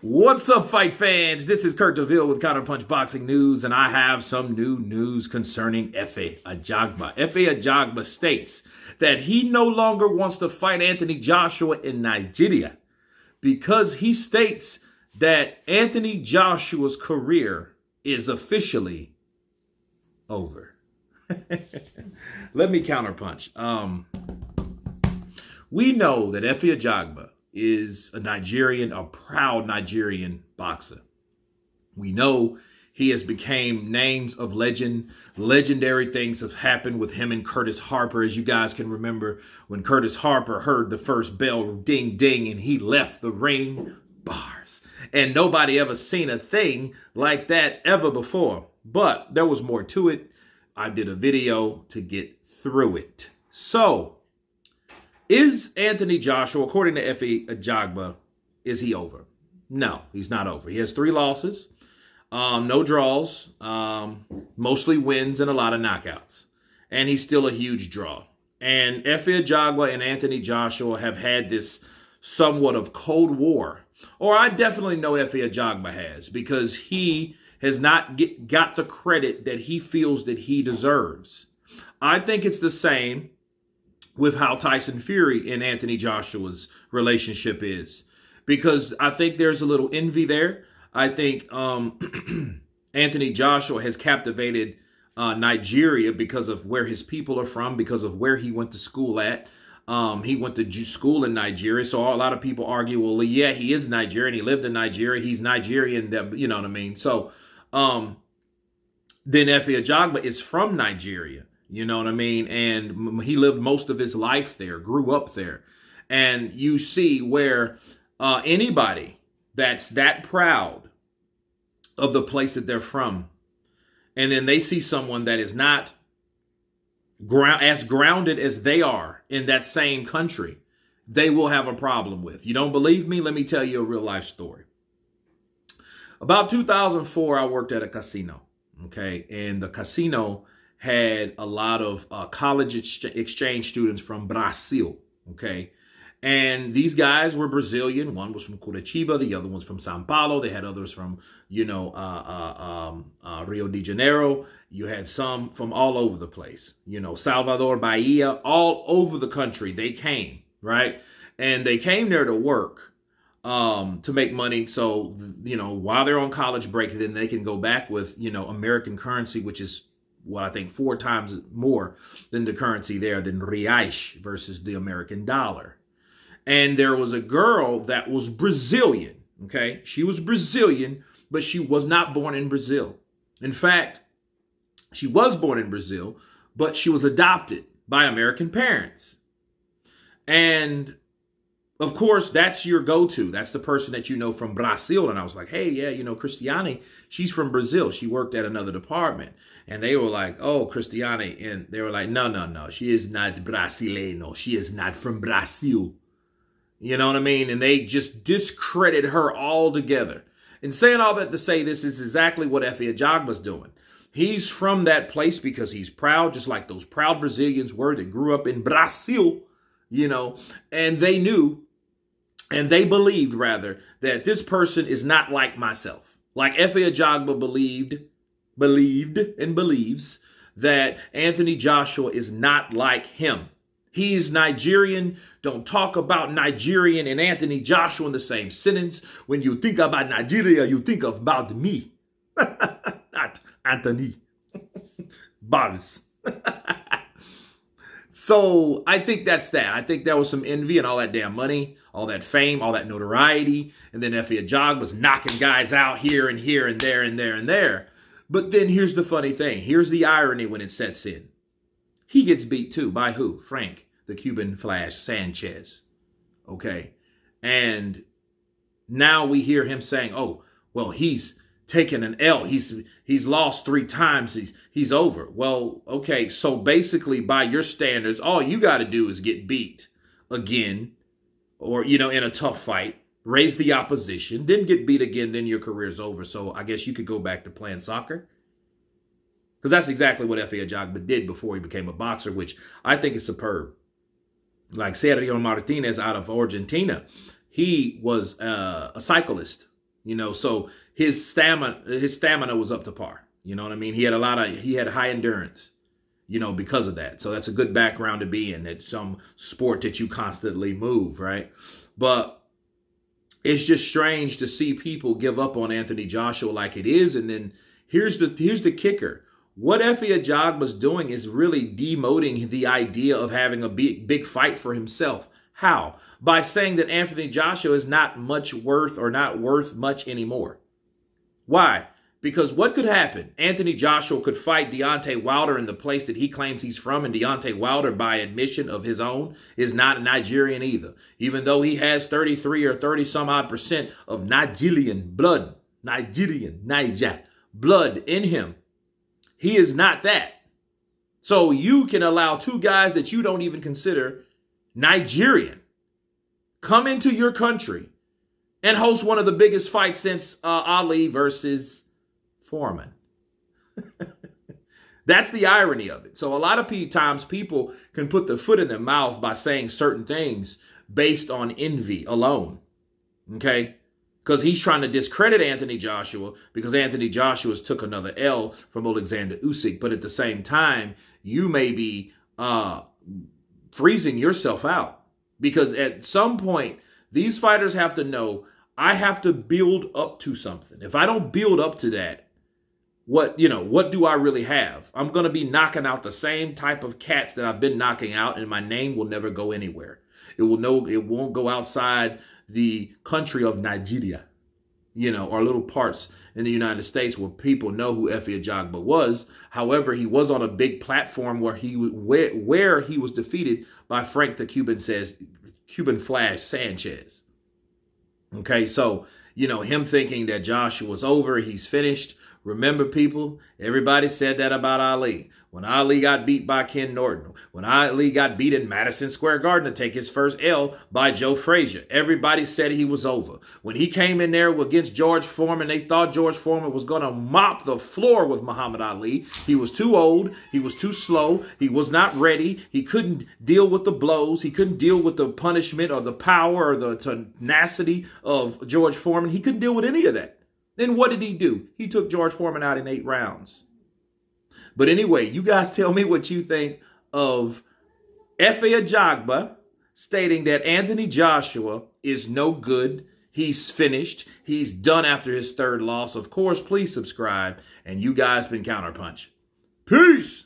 What's up, fight fans? This is Kurt DeVille with Counterpunch Boxing News, and I have some new news concerning Efe Ajagba. Efe Ajagba states that he no longer wants to fight Anthony Joshua in Nigeria because he states that Anthony Joshua's career is officially over. Let me counterpunch. We know that Efe Ajagba is a proud Nigerian boxer. We know he has become names of legend. Legendary things have happened with him and Curtis Harper, as you guys can remember when Curtis Harper heard the first bell ding ding and he left the ring. Bars. And nobody ever seen a thing like that ever before. But there was more to it. I did a video to get through it. So, is Anthony Joshua, according to Efe Ajagba, is he over? No, he's not over. He has 3 losses, no draws, mostly wins and a lot of knockouts. And he's still a huge draw. And Efe Ajagba and Anthony Joshua have had this somewhat of Cold War. Or I definitely know Efe Ajagba has, because he has not got the credit that he feels that he deserves. I think it's the same with how Tyson Fury and Anthony Joshua's relationship is. Because I think there's a little envy there. I think Anthony Joshua has captivated Nigeria because of where his people are from, because of where he went to school at. He went to school in Nigeria. So a lot of people argue, well, yeah, he is Nigerian. He lived in Nigeria. He's Nigerian. You know what I mean? So then Efe Ajagba is from Nigeria. You know what I mean? And he lived most of his life there, grew up there. And you see where anybody that's that proud of the place that they're from, and then they see someone that is not as grounded as they are in that same country, they will have a problem with. You don't believe me? Let me tell you a real life story. About 2004, I worked at a casino. Okay. And the casino had a lot of college exchange students from Brazil, okay? And these guys were Brazilian. One was from Curitiba. The other one's from Sao Paulo. They had others from, Rio de Janeiro. You had some from all over the place. Salvador, Bahia, all over the country. They came, right? And they came there to work to make money. So, while they're on college break, then they can go back with, American currency, which is what I think 4 times more than the currency there, than reais versus the American dollar. And there was a girl that was Brazilian, okay? She was Brazilian, but she was not born in Brazil. In fact, she was born in Brazil, but she was adopted by American parents. And of course, that's your go-to. That's the person that you know from Brazil. And I was like, hey, yeah, Cristiane, she's from Brazil. She worked at another department. And they were like, oh, Cristiane. And they were like, no. She is not Brasileño. She is not from Brazil. You know what I mean? And they just discredit her altogether. And saying all that to say, this is exactly what Efe Ajagba's doing. He's from that place because he's proud, just like those proud Brazilians were that grew up in Brazil, and they knew, and they believed, rather, that this person is not like myself. Like Efe Ajagba believed and believes that Anthony Joshua is not like him. He's Nigerian. Don't talk about Nigerian and Anthony Joshua in the same sentence. When you think about Nigeria, you think about me. Not Anthony. Bars. So I think that's that. I think there was some envy and all that damn money, all that fame, all that notoriety. And then Efe Ajagba was knocking guys out here and here and there and there and there. But then here's the funny thing. Here's the irony when it sets in. He gets beat too. By who? Frank, the Cuban Flash Sanchez. Okay. And now we hear him saying, oh, well, he's taken an L. He's lost 3 times. He's over. Well, okay. So basically, by your standards, all you got to do is get beat again, or, in a tough fight, raise the opposition, then get beat again, then your career's over. So I guess you could go back to playing soccer. Because that's exactly what Efe Ajagba did before he became a boxer, which I think is superb. Like Sergio Martinez out of Argentina, he was a cyclist. So his stamina was up to par. You know what I mean? He had high endurance, because of that. So that's a good background to be in, at some sport that you constantly move, right? But it's just strange to see people give up on Anthony Joshua like it is. And then here's the kicker. What Efe Ajagba's doing is really demoting the idea of having a big fight for himself. How? By saying that Anthony Joshua is not much worth, or not worth much anymore. Why? Because what could happen? Anthony Joshua could fight Deontay Wilder in the place that he claims he's from, and Deontay Wilder, by admission of his own, is not a Nigerian either. Even though he has 33 or 30 some odd percent of Nigerian blood in him, he is not that. So you can allow two guys that you don't even consider Nigerian come into your country and host one of the biggest fights since Ali versus Foreman. That's the irony of it. So a lot of times people can put their foot in their mouth by saying certain things based on envy alone. Okay? Because he's trying to discredit Anthony Joshua because Anthony Joshua's took another L from Alexander Usyk. But at the same time, you may be freezing yourself out. Because at some point, these fighters have to know, I have to build up to something. If I don't build up to that, what do I really have? I'm going to be knocking out the same type of cats that I've been knocking out, and my name will never go anywhere. It won't go outside the country of Nigeria, or little parts in the United States where people know who Efe Ajagba was. However, he was on a big platform where he was defeated by Frank the Cuban Flash Sanchez. Okay, so, him thinking that Joshua was over, he's finished. Remember, people, everybody said that about Ali. When Ali got beat by Ken Norton, when Ali got beat in Madison Square Garden to take his first L by Joe Frazier, everybody said he was over. When he came in there against George Foreman, they thought George Foreman was going to mop the floor with Muhammad Ali. He was too old. He was too slow. He was not ready. He couldn't deal with the blows. He couldn't deal with the punishment or the power or the tenacity of George Foreman. He couldn't deal with any of that. Then what did he do? He took George Foreman out in 8 rounds. But anyway, you guys tell me what you think of Efe Ajagba stating that Anthony Joshua is no good. He's finished. He's done after his 3rd loss. Of course, please subscribe. And you guys been Counterpunch. Peace!